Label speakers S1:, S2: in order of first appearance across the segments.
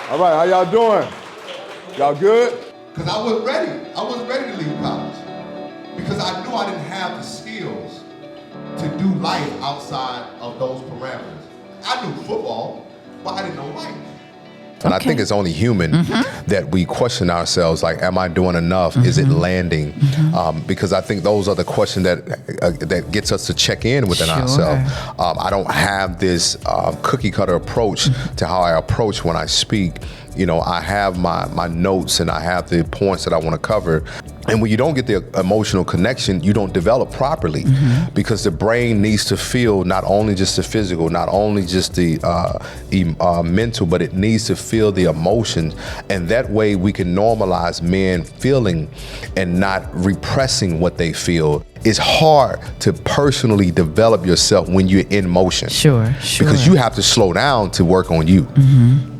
S1: All right, how y'all doing? Y'all good?
S2: Because I was ready. I was ready to leave college. Because I knew I didn't have the skills to do life outside of those parameters. I knew football, but I didn't know life.
S3: And I think it's only human that we question ourselves, like, am I doing enough? Is it landing? Because I think those are the questions that gets us to check in within ourselves. I don't have this cookie cutter approach to how I approach when I speak. You know, I have my notes and I have the points that I want to cover. And when you don't get the emotional connection, you don't develop properly because the brain needs to feel not only just the physical, not only just the mental, but it needs to feel the emotions. And that way we can normalize men feeling and not repressing what they feel. It's hard to personally develop yourself when you're in motion.
S4: Sure.
S3: Because you have to slow down to work on you.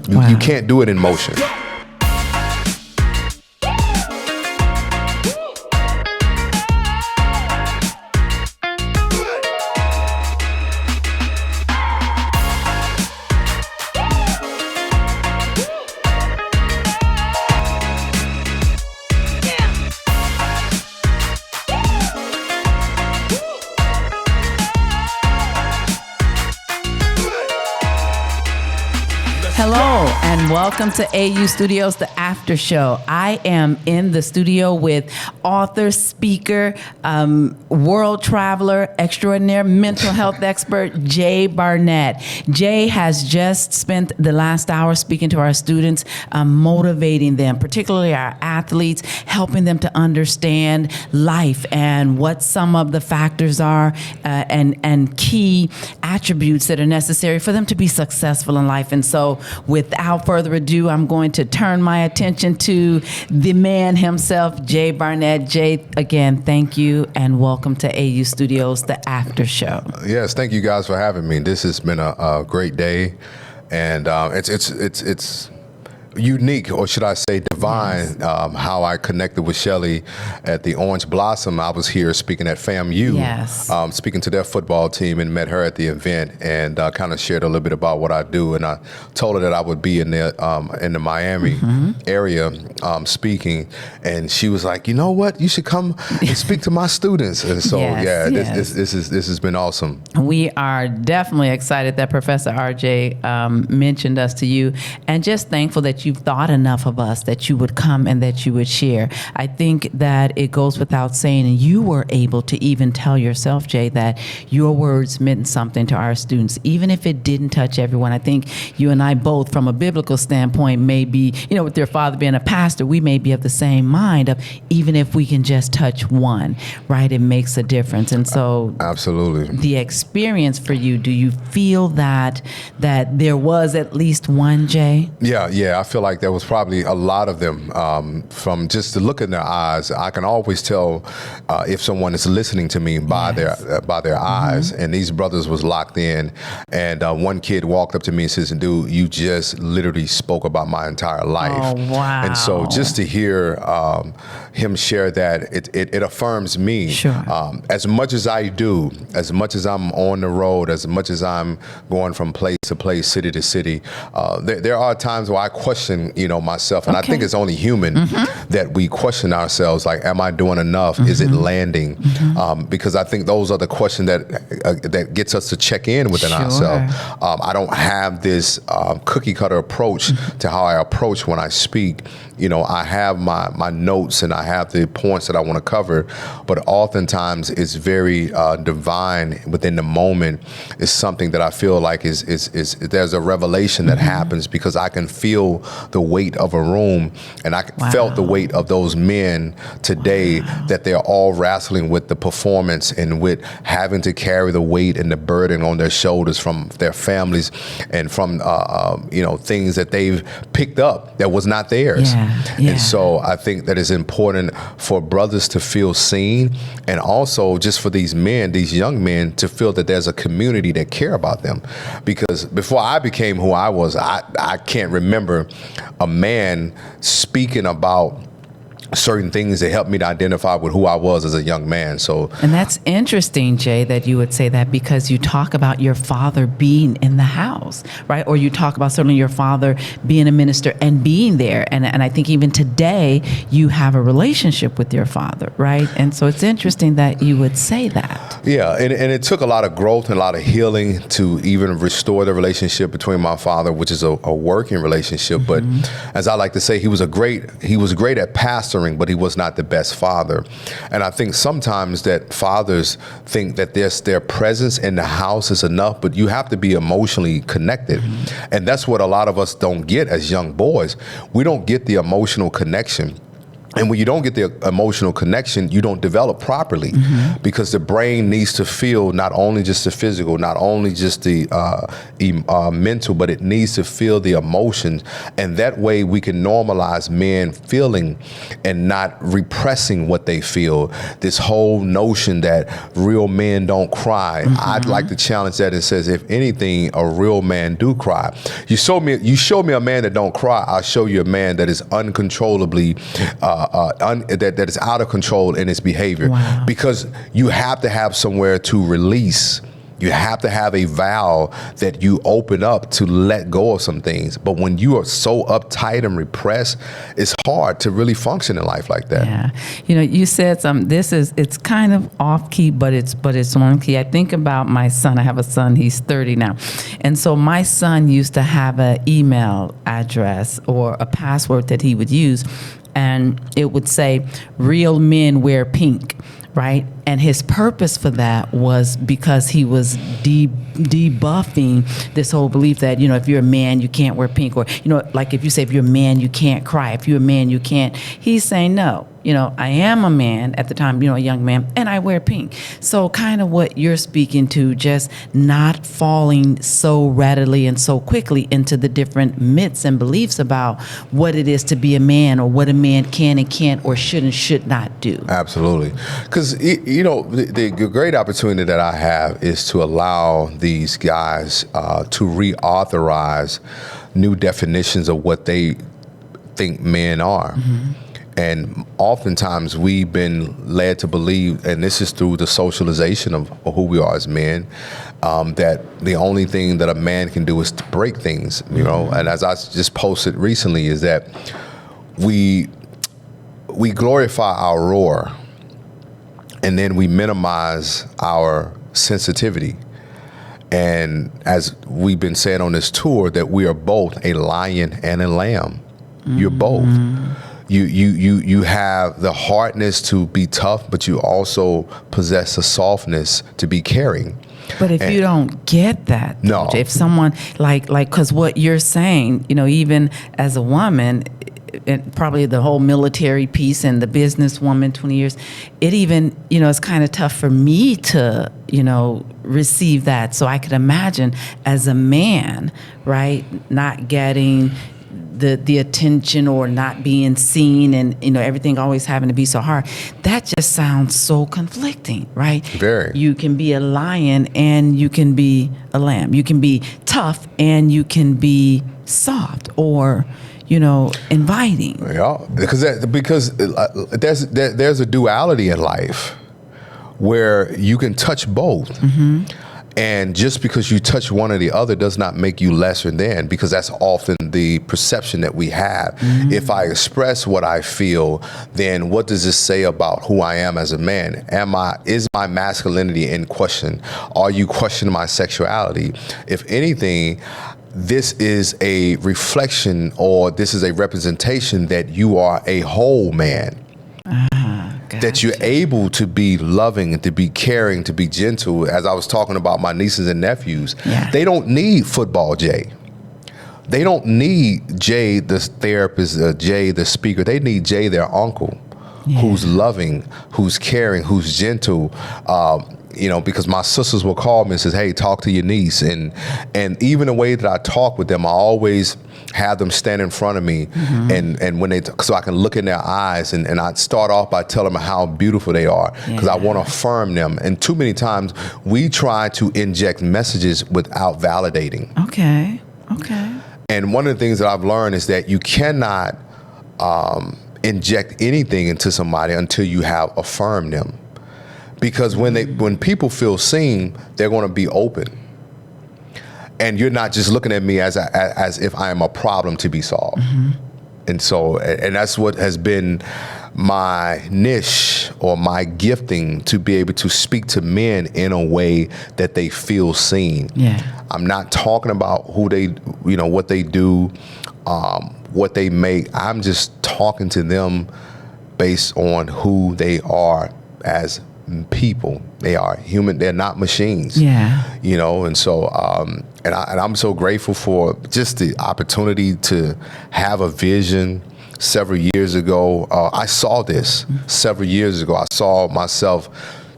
S3: You can't do it in motion.
S4: Hello and welcome to AU Studios, the after show. I am in the studio with author, speaker, world traveler, extraordinaire mental health expert, Jay Barnett. Jay has just spent the last hour speaking to our students, motivating them, particularly our athletes, helping them to understand life and what some of the factors are and key attributes that are necessary for them to be successful in life. And so without further ado, I'm going to turn my attention to the man himself, Jay Barnett. Jay, again, thank you and welcome to AU Studios, the after show.
S3: Yes, thank you guys for having me. This has been a great day, and it's unique, or should I say divine, how I connected with Shelly at the Orange Blossom. I was here speaking at FAMU, speaking to their football team, and met her at the event and kind of shared a little bit about what I do. And I told her that I would be in the Miami area speaking, and she was like, you know what, you should come and speak to my students. And so this has been awesome.
S4: We are definitely excited that Professor RJ mentioned us to you, and just thankful that you've thought enough of us that you would come and that you would share. I think that it goes without saying, and you were able to even tell yourself, Jay, that your words meant something to our students, even if it didn't touch everyone. I think you and I both, from a biblical standpoint, may be, with your father being a pastor, we may be of the same mind of even if we can just touch one, right? It makes a difference. And so
S3: absolutely,
S4: the experience for you, do you feel that there was at least one, Jay?
S3: Yeah. I feel like there was probably a lot of them. From just the look in their eyes, I can always tell if someone is listening to me by their eyes. And these brothers was locked in. And one kid walked up to me and says, "Dude, you just literally spoke about my entire life."
S4: Oh, wow!
S3: And so just to hear him share that, it affirms me.
S4: Sure.
S3: As much as I do, as much as I'm on the road, as much as I'm going from place to place, city to city, there are times where I question, myself. And I think it's only human that we question ourselves, like, am I doing enough? Is it landing? Because I think those are the questions that gets us to check in within ourselves. I don't have this cookie cutter approach to how I approach when I speak. I have my notes and I have the points that I want to cover, but oftentimes it's very divine within the moment. It's something that I feel like is there's a revelation that happens because I can feel the weight of a room, and I felt the weight of those men today, that they're all wrestling with the performance and with having to carry the weight and the burden on their shoulders from their families and from things that they've picked up that was not theirs. And so I think that it's important for brothers to feel seen, and also just for these men, these young men, to feel that there's a community that care about them. Because before I became who I was, I can't remember a man speaking about certain things that helped me to identify with who I was as a young man. So,
S4: and that's interesting, Jay, that you would say that, because you talk about your father being in the house, right? Or you talk about certainly your father being a minister and being there. And I think even today you have a relationship with your father, right? And so it's interesting that you would say that.
S3: Yeah, and it took a lot of growth and a lot of healing to even restore the relationship between my father, which is a working relationship. But as I like to say, he was great at pastoring, but he was not the best father. And I think sometimes that fathers think that their presence in the house is enough, but you have to be emotionally connected. And that's what a lot of us don't get as young boys. We don't get the emotional connection. And when you don't get the emotional connection, you don't develop properly, because the brain needs to feel not only just the physical, not only just the mental, but it needs to feel the emotions. And that way we can normalize men feeling and not repressing what they feel. This whole notion that real men don't cry. I'd like to challenge that and says, if anything, a real man do cry. You show me a man that don't cry, I'll show you a man that is uncontrollably that is out of control in its behavior.
S4: Wow.
S3: Because you have to have somewhere to release. You have to have a vow that you open up to let go of some things. But when you are so uptight and repressed, it's hard to really function in life like that.
S4: Yeah. You know, you said something, it's kind of off key, but it's on key. I think about my son. I have a son, he's 30 now. And so my son used to have an email address or a password that he would use, and it would say, "Real men wear pink." Right? And his purpose for that was because he was debuffing this whole belief that, you know, if you're a man, you can't wear pink. Or, you know, like if you say, if you're a man, you can't cry. If you're a man, you can't. He's saying, no, you know, I am a man at the time, you know, a young man, and I wear pink. So kind of what you're speaking to, just not falling so readily and so quickly into the different myths and beliefs about what it is to be a man, or what a man can and can't or should and should not do.
S3: Absolutely. Because, you know, the great opportunity that I have is to allow these guys to reauthorize new definitions of what they think men are. And oftentimes we've been led to believe, and this is through the socialization of who we are as men, that the only thing that a man can do is to break things, you know. And as I just posted recently, is that we glorify our roar, and then we minimize our sensitivity. And as we've been saying on this tour, that we are both a lion and a lamb. You're both. You have the hardness to be tough, but you also possess a softness to be caring.
S4: But if you don't get that,
S3: no.
S4: if someone like, because what you're saying, you know, even as a woman, and probably the whole military piece and the businesswoman 20 years, it even, you know, it's kind of tough for me to, you know, receive that. So I could imagine as a man, right, not getting the attention or not being seen, and, you know, everything always having to be so hard. That just sounds so conflicting, right?
S3: Very.
S4: You can be a lion and you can be a lamb. You can be tough and you can be soft, or, you know, inviting.
S3: Yeah, because there's a duality in life where you can touch both. And just because you touch one or the other does not make you lesser than, because that's often the perception that we have. If I express what I feel, then what does this say about who I am as a man? Is my masculinity in question? Are you questioning my sexuality? If anything, this is a reflection, or this is a representation that you are a whole man. That you're able to be loving and to be caring, to be gentle. As I was talking about my nieces and nephews, they don't need football Jay. They don't need Jay the therapist, Jay the speaker. They need Jay their uncle, who's loving, who's caring, who's gentle. You know, because my sisters will call me and says, "Hey, talk to your niece," and even the way that I talk with them, I always have them stand in front of me, and when so I can look in their eyes, and I start off by telling them how beautiful they are, because I want to affirm them. And too many times we try to inject messages without validating. Okay. And one of the things that I've learned is that you cannot inject anything into somebody until you have affirmed them. Because when people feel seen, they're going to be open. And you're not just looking at me as if I am a problem to be solved. And so, and that's what has been my niche or my gifting, to be able to speak to men in a way that they feel seen.
S4: Yeah.
S3: I'm not talking about who they, what they do, what they make. I'm just talking to them based on who they are as people. They are human. They're not machines.
S4: Yeah.
S3: And so, and I'm so grateful for just the opportunity to have a vision. Several years ago, I saw this. Several years ago, I saw myself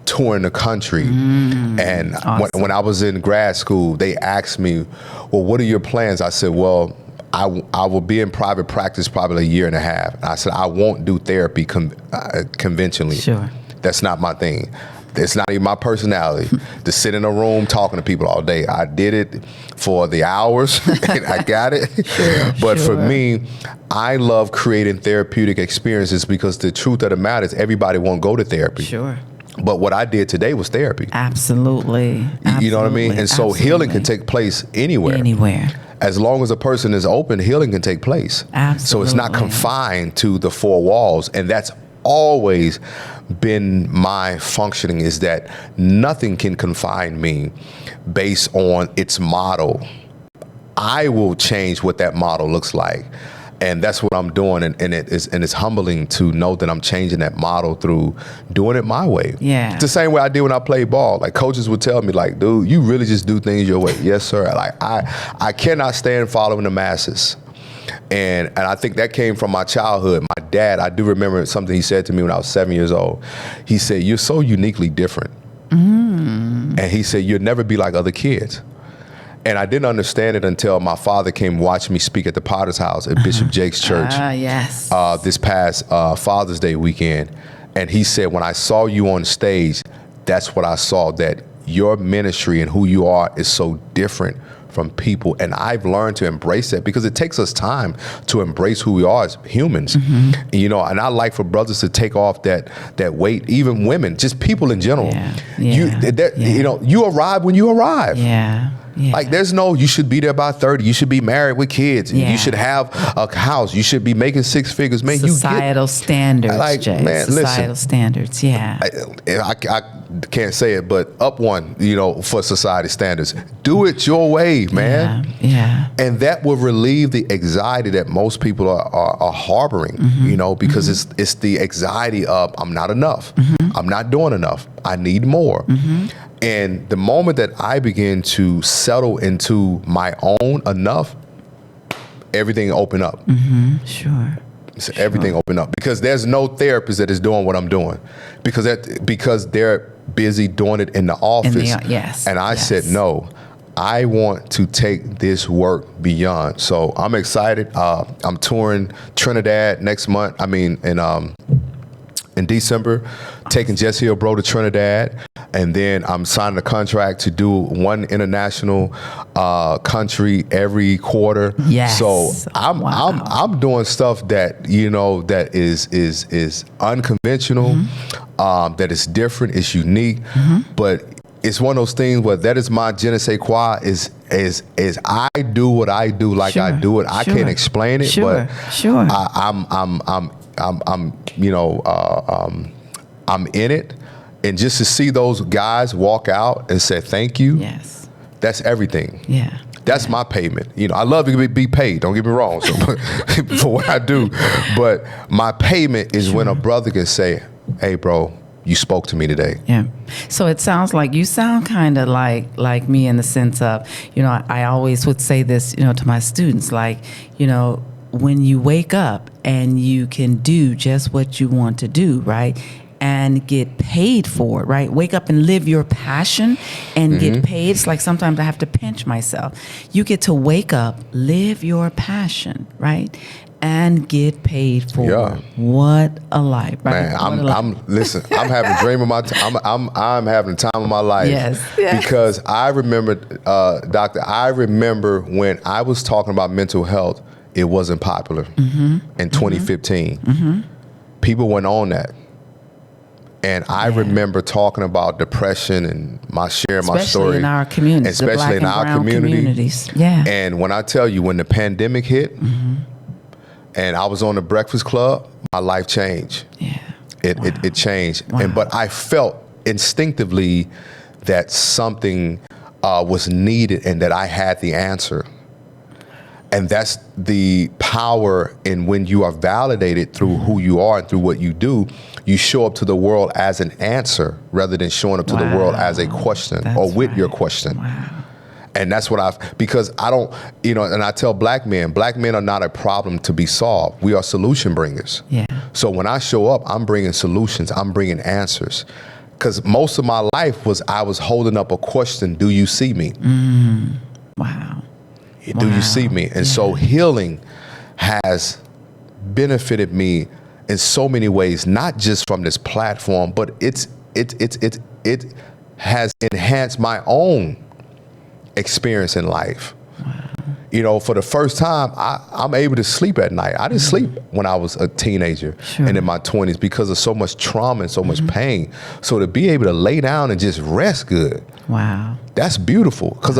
S3: touring the country. And
S4: awesome.
S3: when I was in grad school, they asked me, well, what are your plans? I said, well, I will be in private practice probably a year and a half. And I said, I won't do therapy conventionally.
S4: Sure.
S3: That's not my thing. It's not even my personality to sit in a room talking to people all day. I did it for the hours and I got it. But for me, I love creating therapeutic experiences, because the truth of the matter is everybody won't go to therapy.
S4: Sure.
S3: But what I did today was therapy.
S4: Absolutely.
S3: You know what I mean? And so healing can take place anywhere.
S4: Anywhere.
S3: As long as a person is open, healing can take place.
S4: Absolutely.
S3: So it's not confined to the four walls. And that's always been my functioning, is that nothing can confine me based on its model. I will change what that model looks like. And that's what I'm doing. And it's humbling to know that I'm changing that model through doing it my way.
S4: Yeah.
S3: It's the same way I did when I played ball. Like, coaches would tell me, like, dude, you really just do things your way. Yes, sir. Like, I cannot stand following the masses. And I think that came from my childhood. My dad, I do remember something he said to me when I was 7 years old. He said, you're so uniquely different. And he said, you'll never be like other kids. And I didn't understand it until my father came watch me speak at the Potter's House at Bishop Jake's church.
S4: Yes.
S3: This past Father's Day weekend. And he said, when I saw you on stage, that's what I saw, that your ministry and who you are is so different from people. And I've learned to embrace that, because it takes us time to embrace who we are as humans. And I like for brothers to take off that weight, even women, just people in general. You arrive when you arrive.
S4: Yeah.
S3: Like, there's no, you should be there by 30. You should be married with kids.
S4: Yeah.
S3: You should have a house. You should be making six figures. Man,
S4: societal standards,
S3: like,
S4: Jay.
S3: man,
S4: Societal
S3: listen,
S4: standards, yeah.
S3: I can't say it, but up one, for society standards. Do it your way, man.
S4: Yeah.
S3: And that will relieve the anxiety that most people are harboring, because it's the anxiety of, I'm not enough. I'm not doing enough. I need more. And the moment that I begin to settle into my own enough, everything open up.
S4: Sure.
S3: So everything open up, because there's no therapist that is doing what I'm doing, because they're busy doing it in the office. And I said, no, I want to take this work beyond. So I'm excited. I'm touring Trinidad next month. I mean, in December, taking Jesse Bro to Trinidad. And then I'm signing a contract to do one international country every quarter.
S4: Yes.
S3: So I'm doing stuff that that is unconventional, that is different, it's unique, but it's one of those things where that is my je ne sais quoi. Is I do what I do like I do it. I can't explain it, but I'm in it. And just to see those guys walk out and say thank you, that's everything.
S4: Yeah.
S3: That's my payment. I love to be paid, don't get me wrong, for what I do. But my payment is when a brother can say, hey, bro, you spoke to me today.
S4: Yeah. So it sounds like you sound kind of like me in the sense of, I always would say this, to my students, like, when you wake up and you can do just what you want to do, right? And get paid for it, right? Wake up and live your passion and get paid. It's like sometimes I have to pinch myself. You get to wake up, live your passion, right? And get paid for it. What a life, right?
S3: Man, listen, I'm having a dream of my time. I'm having the time of my life.
S4: Yes.
S3: Because I remember, Doctor, I remember when I was talking about mental health, it wasn't popular in 2015. people went on that. And I remember talking about depression and sharing my story.
S4: Especially in our community,
S3: especially in our
S4: communities. Yeah.
S3: And when I tell you, when the pandemic hit and I was on the Breakfast Club, my life changed.
S4: Yeah.
S3: It changed.
S4: Wow.
S3: But I felt instinctively that something was needed and that I had the answer. And that's the power in when you are validated through who you are and through what you do, you show up to the world as an answer rather than showing up to the world as a question or with your question.
S4: Wow.
S3: And that's what because I don't, and I tell black men are not a problem to be solved. We are solution bringers.
S4: Yeah.
S3: So when I show up, I'm bringing solutions, I'm bringing answers. Because most of my life I was holding up a question, do you see me?
S4: Wow.
S3: Do you see me? And so healing has benefited me in so many ways, not just from this platform, but it has enhanced my own experience in life. Wow. For the first time, I'm able to sleep at night. I didn't sleep when I was a teenager and in my 20s because of so much trauma and so much pain. So to be able to lay down and just rest good.
S4: Wow.
S3: That's beautiful. Because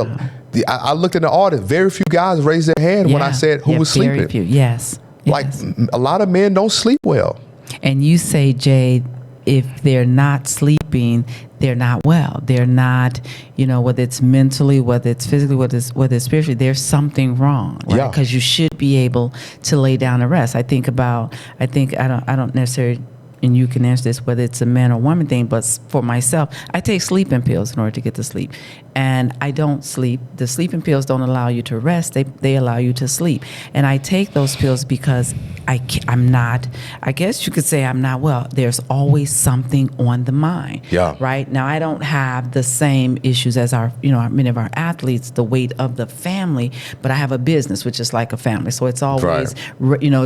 S3: I looked in the audience, very few guys raised their hand when I said who was sleeping.
S4: Very few. Yes.
S3: Like a lot of men don't sleep well.
S4: And you say, Jay, if they're not sleeping, they're not well. They're not, whether it's mentally, whether it's physically, whether it's spiritually, there's something wrong, right?
S3: Yeah.
S4: Because you should be able to lay down and rest. I don't necessarily, and you can answer this, whether it's a man or woman thing, but for myself, I take sleeping pills in order to get to sleep. And I don't sleep. The sleeping pills don't allow you to rest. They allow you to sleep. And I take those pills because I'm not, I guess you could say I'm not well. There's always something on the mind.
S3: Yeah.
S4: Right? Now, I don't have the same issues as many of our athletes, the weight of the family, but I have a business, which is like a family. So it's always,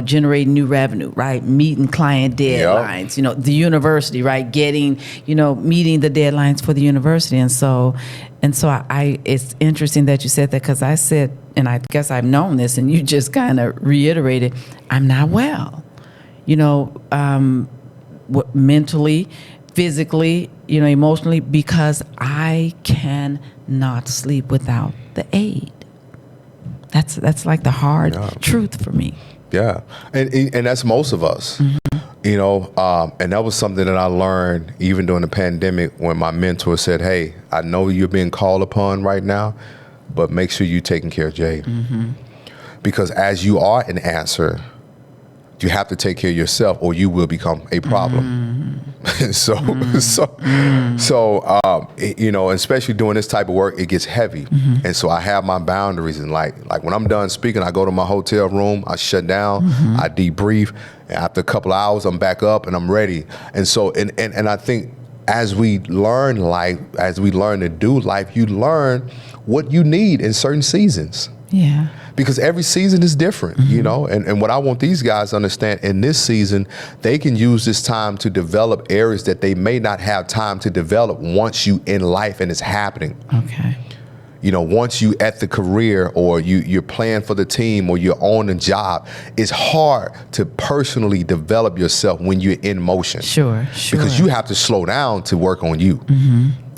S4: generating new revenue, right? Meeting client deadlines, the university, right? Getting, meeting the deadlines for the university. And so it's interesting that you said that, because I said, and I guess I've known this, and you just kind of reiterated, I'm not well, mentally, physically, emotionally, because I cannot sleep without the aid. That's like the hard truth for me.
S3: Yeah, and that's most of us. And that was something that I learned even during the pandemic when my mentor said, hey, I know you're being called upon right now, but make sure you're taking care of Jay. Because as you are an answer, you have to take care of yourself or you will become a problem. Especially doing this type of work, it gets heavy. And so I have my boundaries, and like when I'm done speaking, I go to my hotel room, I shut down, I debrief. After a couple of hours, I'm back up and I'm ready. And so, and I think as we learn life, as we learn to do life, you learn what you need in certain seasons.
S4: Yeah.
S3: Because every season is different, and what I want these guys to understand, in this season, they can use this time to develop areas that they may not have time to develop once you in life and it's happening.
S4: Okay.
S3: Once you at the career or you're playing for the team or you're on the job, it's hard to personally develop yourself when you're in motion.
S4: Sure.
S3: Because you have to slow down to work on you.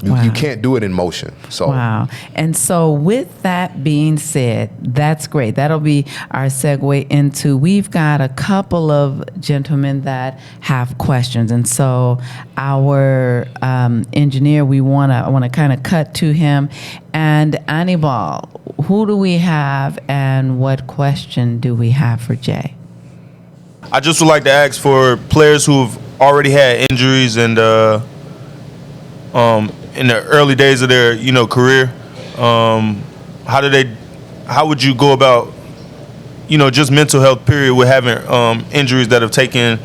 S3: You can't do it in motion. So
S4: wow. And so with that being said, that's great. That'll be our segue into, we've got a couple of gentlemen that have questions. And so our engineer, I want to kind of cut to him. And Anibal, who do we have and what question do we have for Jay?
S5: I just would like to ask for players who've already had injuries and in the early days of their, career, how would you go about, just mental health period with having injuries that have taken,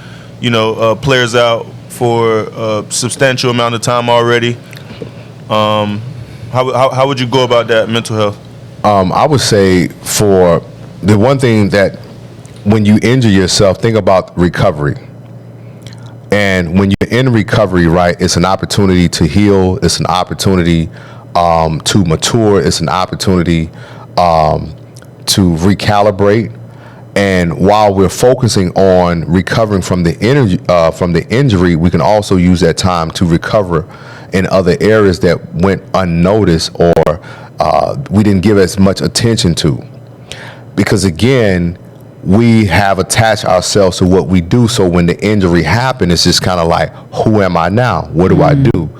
S5: players out for a substantial amount of time already? How would you go about that mental health?
S3: I would say, for the one thing, that when you injure yourself, think about recovery. And when you're in recovery, right, it's an opportunity to heal. It's an opportunity to mature. It's an opportunity to recalibrate. And while we're focusing on recovering from the injury, we can also use that time to recover in other areas that went unnoticed or we didn't give as much attention to. Because again, we have attached ourselves to what we do. So when the injury happened, it's just kind of like, who am I now? What do I do?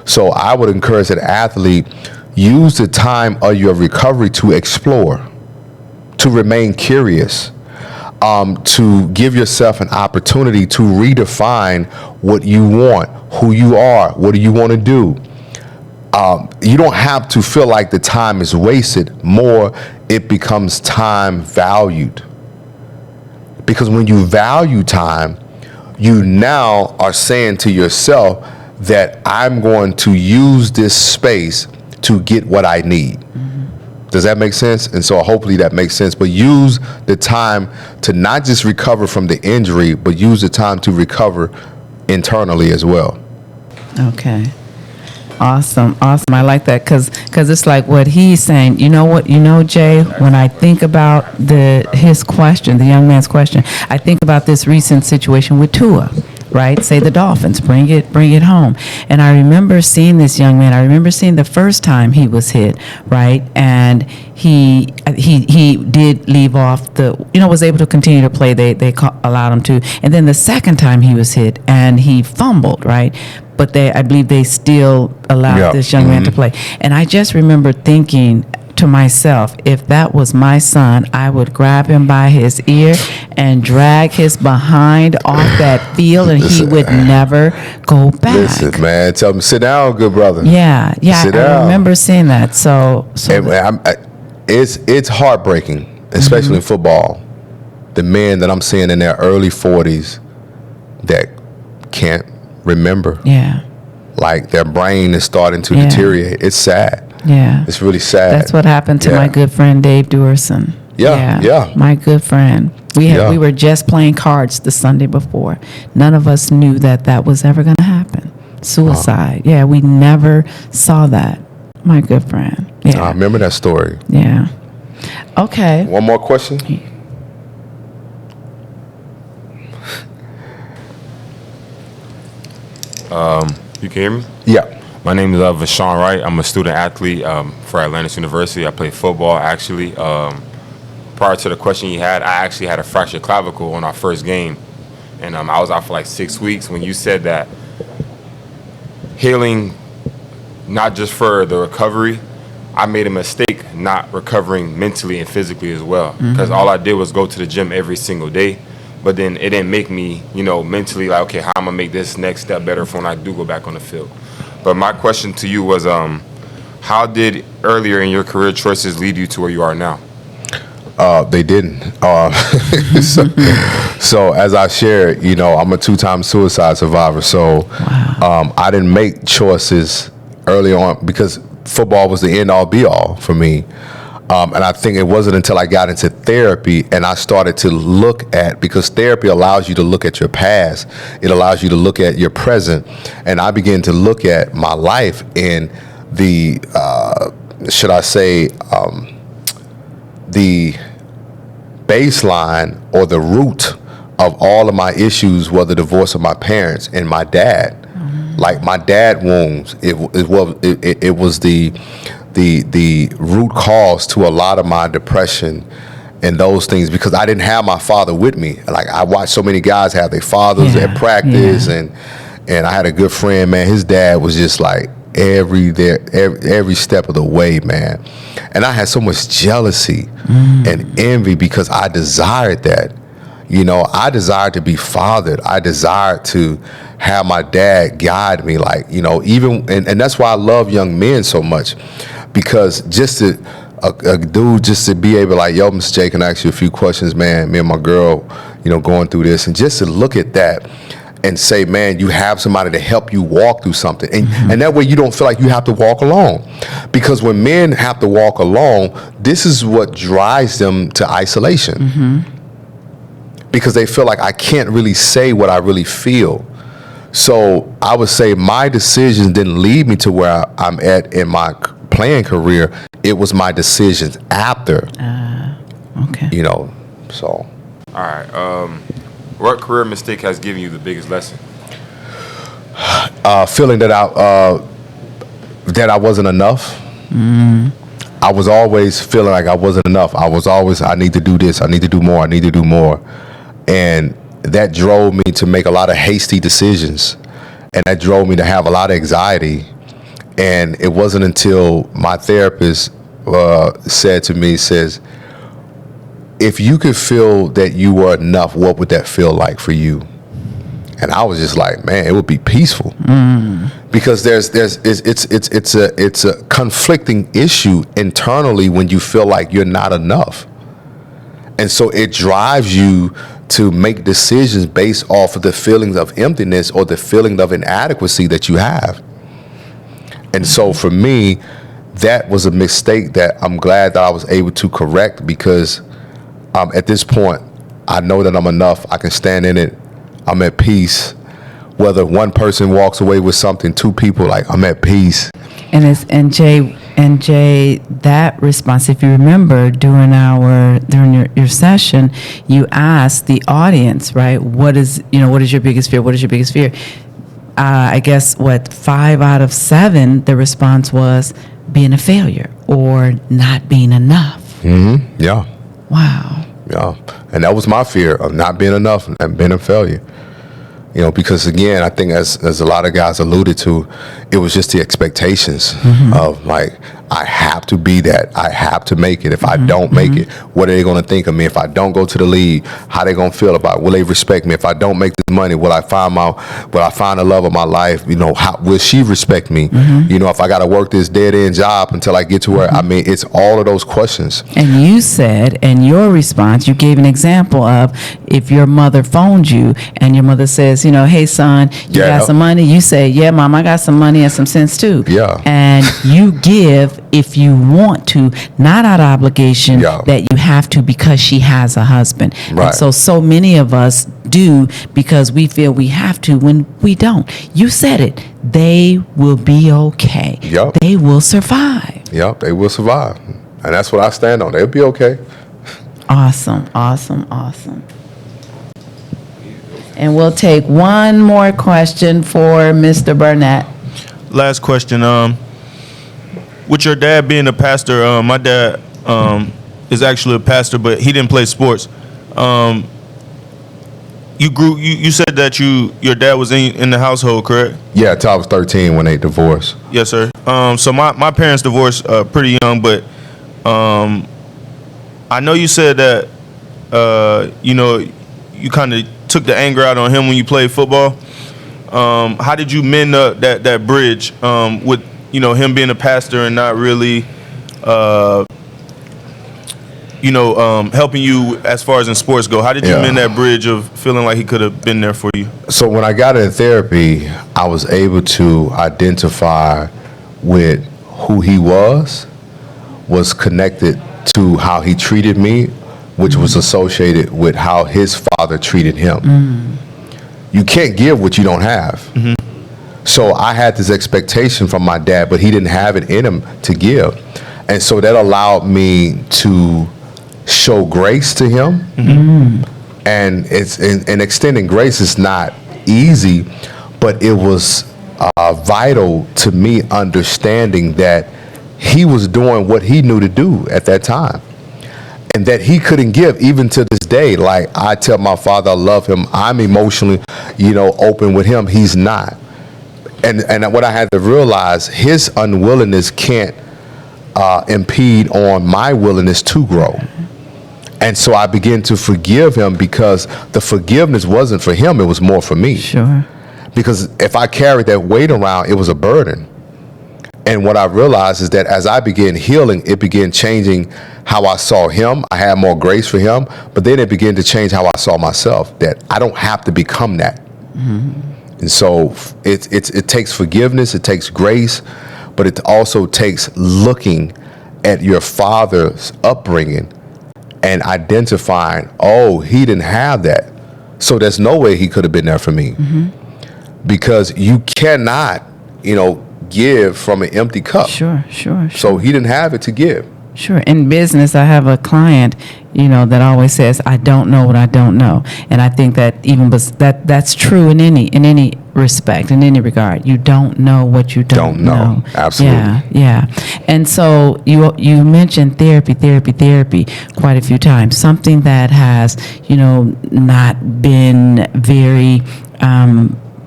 S3: So I would encourage that athlete, use the time of your recovery to explore, to remain curious, to give yourself an opportunity to redefine what you want, who you are, what do you want to do. You don't have to feel like the time is wasted. More, it becomes time valued. Because when you value time, you now are saying to yourself that I'm going to use this space to get what I need. Does that make sense? And so hopefully that makes sense. But use the time to not just recover from the injury, but use the time to recover internally as well.
S4: Okay. Awesome. I like that because it's like what he's saying. You know what? Jay, when I think about his question, the young man's question, I think about this recent situation with Tua. Right? Say the Dolphins, bring it home. And I remember seeing this young man. I remember seeing the first time he was hit, right? And he did leave off was able to continue to play. They allowed him to. And then the second time he was hit and he fumbled, right? But I believe they still allowed this young man to play. And I just remember thinking to myself, if that was my son, I would grab him by his ear and drag his behind off that field, and he would never go back.
S3: Listen, man, tell him, sit down, good brother.
S4: Yeah,
S3: Sit down.
S4: I remember seeing that. So
S3: it's heartbreaking, especially in football. The men that I'm seeing in their early 40s that can't remember.
S4: Yeah.
S3: Like their brain is starting to deteriorate. It's sad.
S4: Yeah.
S3: It's really sad.
S4: That's what happened to my good friend Dave Duerson.
S3: Yeah.
S4: My good friend. We were just playing cards the Sunday before. None of us knew that was ever going to happen. Suicide. Yeah, we never saw that. My good friend. Yeah.
S3: I remember that story.
S4: Yeah. Okay.
S3: One more question?
S6: You can hear me?
S3: Yeah.
S6: My name is Vashawn Wright. I'm a student athlete for Atlantis University. I play football, actually. Prior to the question you had, I actually had a fractured clavicle on our first game. And I was out for like 6 weeks. When you said that healing, not just for the recovery, I made a mistake not recovering mentally and physically as well. Because all I did was go to the gym every single day. But then it didn't make me, mentally like, okay, how am I going to make this next step better for when I do go back on the field? But my question to you was, how did earlier in your career choices lead you to where you are now?
S3: They didn't. So as I shared, I'm a 2-time suicide survivor. So I didn't make choices early on because football was the end all be all for me. And I think it wasn't until I got into therapy and I started to look at, because therapy allows you to look at your past, it allows you to look at your present, and I began to look at my life in the, the baseline or the root of all of my issues, were the divorce of my parents and my dad. Like my dad wounds, it was the root cause to a lot of my depression and those things, because I didn't have my father with me. Like I watched so many guys have their fathers at practice, and I had a good friend, man. His dad was just like every step of the way, man. And I had so much jealousy and envy because I desired that. I desired to be fathered. I desired to have my dad guide me, and that's why I love young men so much, because just a dude just to be able yo, Mr. J, can I ask you a few questions, man? Me and my girl, going through this, and just to look at that and say, man, you have somebody to help you walk through something. And that way you don't feel like you have to walk alone. Because when men have to walk alone, this is what drives them to isolation. Because they feel like I can't really say what I really feel. So I would say my decisions didn't lead me to where I'm at in my playing career. It was my decisions after.
S4: Okay.
S3: So.
S6: All right. What career mistake has given you the biggest lesson?
S3: Feeling that I wasn't enough. I was always feeling like I wasn't enough. I need to do this. I need to do more. I need to do more. And that drove me to make a lot of hasty decisions. And that drove me to have a lot of anxiety. And it wasn't until my therapist said to me, if you could feel that you were enough, what would that feel like for you? And I was just like, man, it would be peaceful. Because it's a conflicting issue internally when you feel like you're not enough. And so it drives you to make decisions based off of the feelings of emptiness or the feeling of inadequacy that you have. And so for me, that was a mistake that I'm glad that I was able to correct, because at this point, I know that I'm enough. I can stand in it. I'm at peace. Whether one person walks away with something, two people, like, I'm at peace.
S4: And Jay, that response, if you remember, during your session, you asked the audience, right? What is your biggest fear? What is your biggest fear? I guess 5 out of 7, the response was being a failure or not being enough.
S3: Yeah.
S4: Wow.
S3: Yeah. And that was my fear, of not being enough and being a failure. Because again, I think as a lot of guys alluded to, it was just the expectations of, like, I have to be that. I have to make it. If I don't make it, what are they going to think of me? If I don't go to the league, how they going to feel about it? Will they respect me? If I don't make this money, will I find the love of my life? How will she respect me? If I got to work this dead end job until I get to where, it's all of those questions.
S4: And you said, in your response, you gave an example of if your mother phoned you and your mother says, hey son, you got some money? You say, yeah, mom, I got some money and some sense too.
S3: Yeah.
S4: And you give if you want to, not out of obligation that you have to because she has a husband.
S3: Right.
S4: And so many of us do because we feel we have to when we don't. You said it. They will be okay.
S3: Yep.
S4: They will survive.
S3: Yep, they will survive. And that's what I stand on. They'll be okay.
S4: Awesome, awesome, awesome. And we'll take one more question for Mr. Barnett.
S5: Last question. With your dad being a pastor, my dad is actually a pastor, but he didn't play sports. You said that your dad was in the household, correct?
S3: Yeah, until I was 13 when they divorced.
S5: Yes, sir. So my parents divorced pretty young, but I know you said that you kind of took the anger out on him when you played football. How did you mend that bridge with him being a pastor and not really helping you as far as in sports go? How did you mend that bridge of feeling like he could have been there for you?
S3: So when I got in therapy, I was able to identify with who he was connected to how he treated me, which was associated with how his father treated him. You can't give what you don't have. So I had this expectation from my dad, but he didn't have it in him to give. And so that allowed me to show grace to him. And and extending grace is not easy, but it was vital to me understanding that he was doing what he knew to do at that time. And that he couldn't give even to this day. Like, I tell my father I love him. I'm emotionally, open with him. He's not. And what I had to realize, his unwillingness can't impede on my willingness to grow. And so I began to forgive him because the forgiveness wasn't for him, it was more for me.
S4: Sure.
S3: Because if I carried that weight around, it was a burden. And what I realized is that as I began healing, it began changing how I saw him. I had more grace for him, but then it began to change how I saw myself, that I don't have to become that. And so it takes forgiveness, it takes grace, but it also takes looking at your father's upbringing and identifying, oh, he didn't have that. So there's no way he could have been there for me. Because you cannot, give from an empty cup.
S4: Sure.
S3: So he didn't have it to give.
S4: Sure. In business, I have a client, that always says, "I don't know what I don't know," and I think that that's true in any respect, in any regard. You don't know what you don't know.
S3: Absolutely.
S4: Yeah. And so you mentioned therapy quite a few times. Something that has, not been very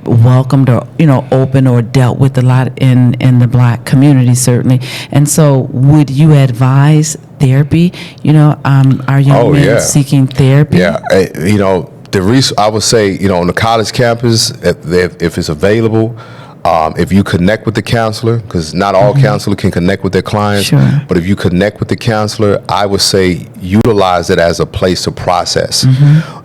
S4: welcomed or open or dealt with a lot in the Black community, certainly. And so would you advise therapy? Are young men seeking therapy?
S3: Yeah. I would say, on the college campus, if it's available, if you connect with the counselor, because not all counselors can connect with their clients,
S4: Sure.
S3: but if you connect with the counselor, I would say utilize it as a place to process.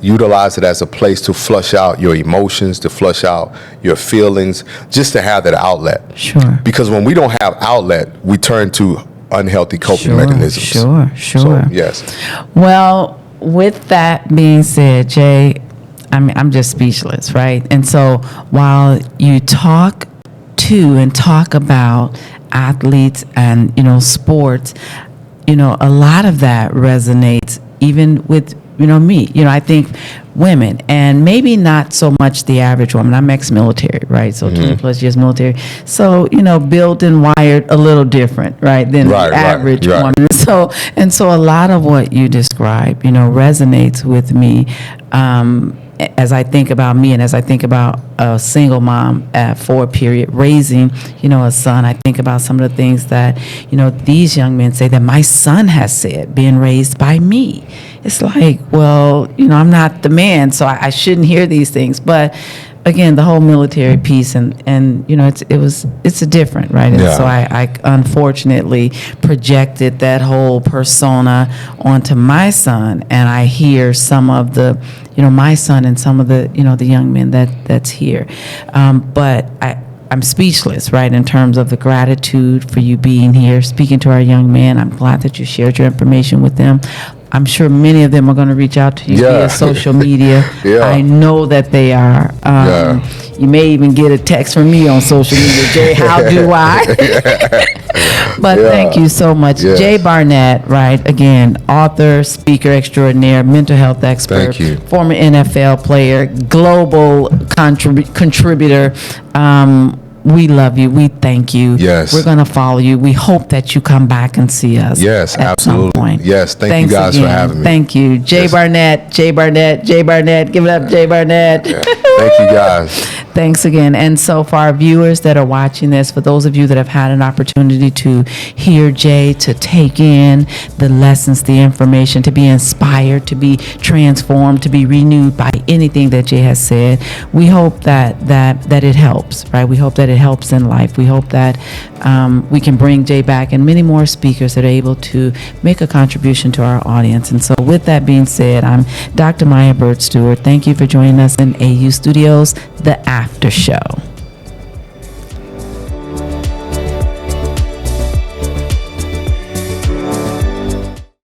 S3: Utilize it as a place to flush out your emotions, to flush out your feelings, just to have that outlet.
S4: Sure.
S3: Because when we don't have outlet, we turn to unhealthy coping mechanisms.
S4: Sure.
S3: So, yes.
S4: Well, with that being said, Jay, I'm just speechless, right? And so while you talk about athletes and, sports, a lot of that resonates even with, me. I think women, and maybe not so much the average woman. I'm ex-military, right? So 20 plus years military. So, built and wired a little different, right, than the average woman. So a lot of what you describe, resonates with me. As I think about me and as I think about a single mom for a period raising, a son, I think about some of the things that, these young men say that my son has said, being raised by me. It's like, well, I'm not the man, so I shouldn't hear these things. But again, the whole military piece and it's a different, right? And so I unfortunately projected that whole persona onto my son, and I hear some of the, my son and some of the, the young men that's here. But I'm speechless, right, in terms of the gratitude for you being here, speaking to our young men. I'm glad that you shared your information with them. I'm sure many of them are going to reach out to you via social media. I know that they are. You may even get a text from me on social media, Jay, how do I? But thank you so much. Jay Barnett, right, again, author, speaker extraordinaire, mental health expert,
S3: Thank you.
S4: former NFL player, global contributor. We love you. We thank you.
S3: Yes.
S4: We're going to follow you. We hope that you come back and see us.
S3: Yes,
S4: at
S3: absolutely.
S4: some point.
S3: Yes, thank you guys
S4: again.
S3: for having me.
S4: Thank you. Jay Barnett. Give it up, Jay Barnett.
S3: Thank you guys.
S4: Thanks again. And so for our viewers that are watching this, for those of you that have had an opportunity to hear Jay, to take in the lessons, the information, to be inspired, to be transformed, to be renewed by anything that Jay has said, we hope that it helps, right? We hope that it helps in life. We hope that we can bring Jay back and many more speakers that are able to make a contribution to our audience. And so with that being said, I'm Dr. Maya Bird Stewart. Thank you for joining us in AU Studios, The After Show.